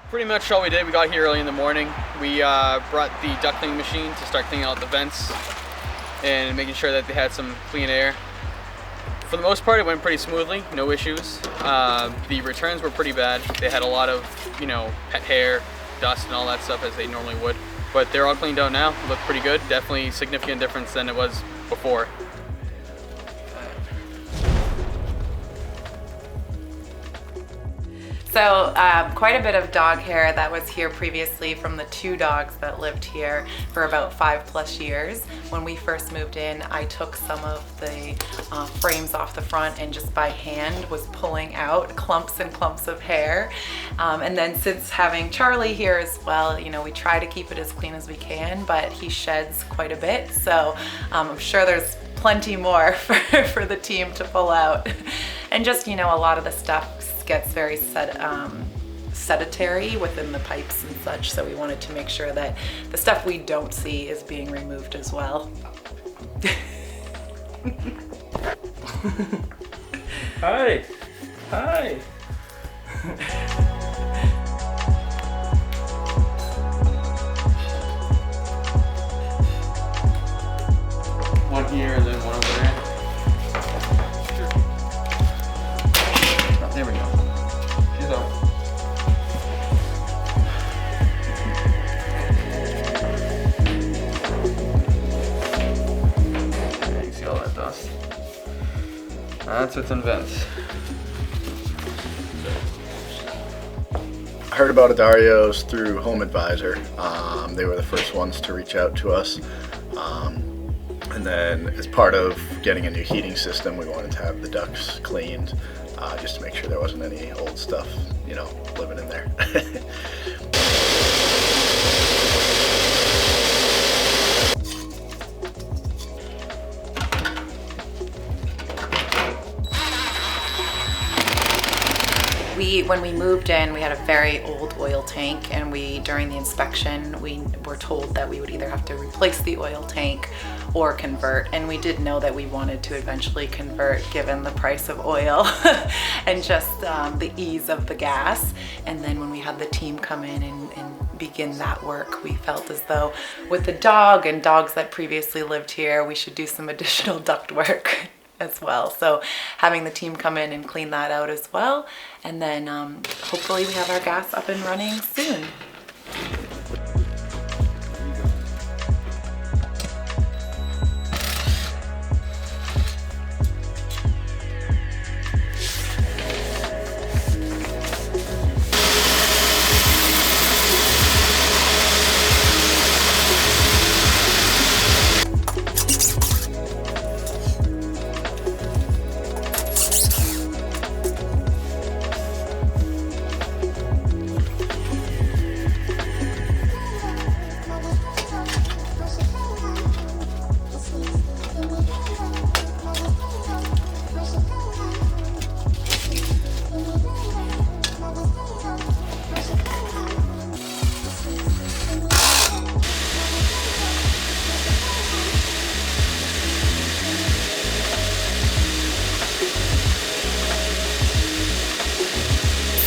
Pretty much all we did, we got here early in the morning. We brought the duct cleaning machine to start cleaning out the vents and making sure that they had some clean air. For the most part, it went pretty smoothly, no issues. The returns were pretty bad. They had a lot of, pet hair, dust, and all that stuff as they normally would. But they're all cleaned out now, look pretty good. Definitely significant difference than it was before. So quite a bit of dog hair that was here previously from the 2 dogs that lived here for about 5+ years. When we first moved in, I took some of the frames off the front and just by hand was pulling out clumps and clumps of hair. And then since having Charlie here as well, we try to keep it as clean as we can, but he sheds quite a bit. So I'm sure there's plenty more for the team to pull out. And just, a lot of the stuff gets very sedentary within the pipes and such, so we wanted to make sure that the stuff we don't see is being removed as well. Hi. Hi. One here and then one over there. Oh, there we go. She's out. Yeah, you see all that dust? That's what's in vents. I heard about Adarios through Home Advisor. They were the first ones to reach out to us. And then as part of getting a new heating system, we wanted to have the ducts cleaned just to make sure there wasn't any old stuff, living in there. When we moved in, we had a very old oil tank, and during the inspection, we were told that we would either have to replace the oil tank or convert, and we did know that we wanted to eventually convert given the price of oil and just the ease of the gas. And then when we had the team come in and begin that work, we felt as though with the dog and dogs that previously lived here, we should do some additional duct work as well. So having the team come in and clean that out as well, and then hopefully we have our gas up and running soon.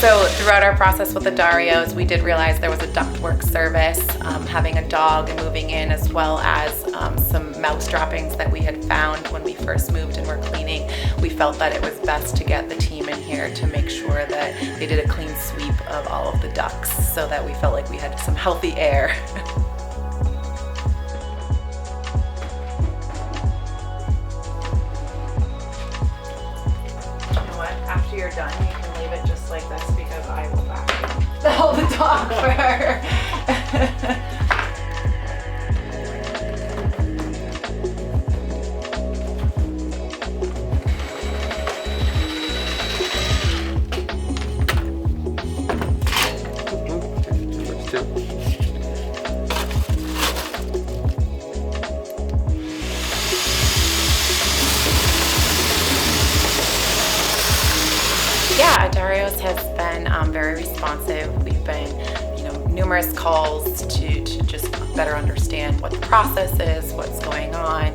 So throughout our process with Adarios, we did realize there was a ductwork service, having a dog and moving in, as well as some mouse droppings that we had found when we first moved and were cleaning. We felt that it was best to get the team in here to make sure that they did a clean sweep of all of the ducts so that we felt like we had some healthy air. After you're done, you can leave it just like this because I will vacuum hold the dog for her. Yeah, Adarios has been very responsive. We've been, numerous calls to just better understand what the process is, what's going on.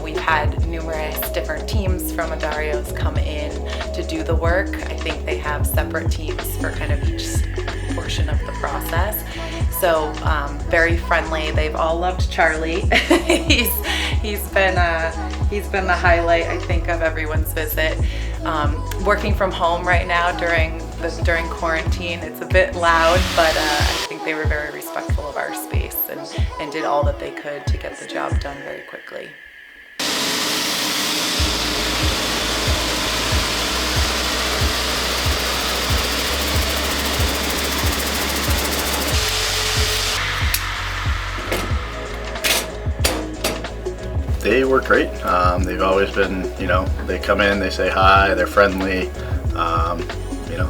We've had numerous different teams from Adarios come in to do the work. I think they have separate teams for kind of each portion of the process. So very friendly. They've all loved Charlie. he's been the highlight, I think, of everyone's visit. Working from home right now during quarantine, it's a bit loud, but I think they were very respectful of our space and did all that they could to get the job done very quickly. They were great. They've always been, they come in, they say hi, they're friendly.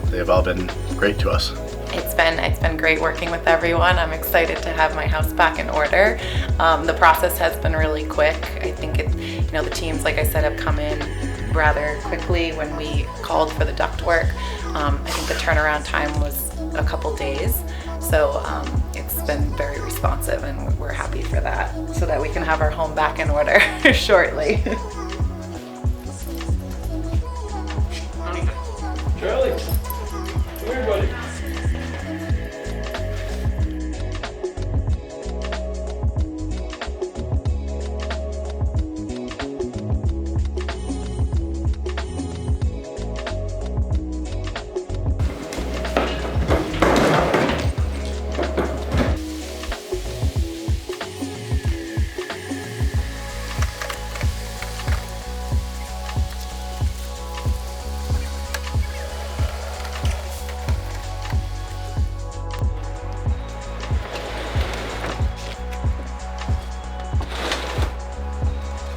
They've all been great to us. It's been great working with everyone. I'm excited to have my house back in order. The process has been really quick. I think the teams, like I said, have come in rather quickly when we called for the duct work. I think the turnaround time was a couple days. So it's been very responsive, and we're happy for that, so that we can have our home back in order shortly. Charlie, come here, buddy.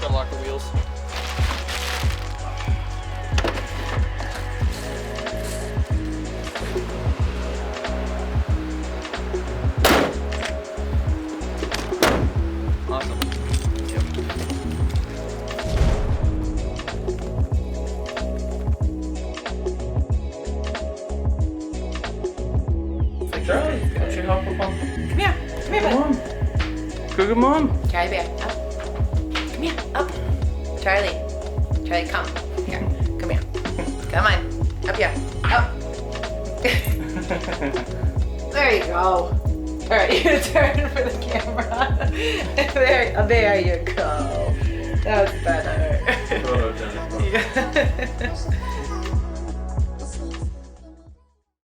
Gotta lock the wheels. Awesome. Charlie, don't you help with mom? Come here, Come bud. on. Go get mom. Charlie bear, up. Come here, up. Charlie, come. Here, come here. Come on, up here, up. There you go. All right, you turn for the camera. There you go. That was better. Photo, Jennifer. Yeah.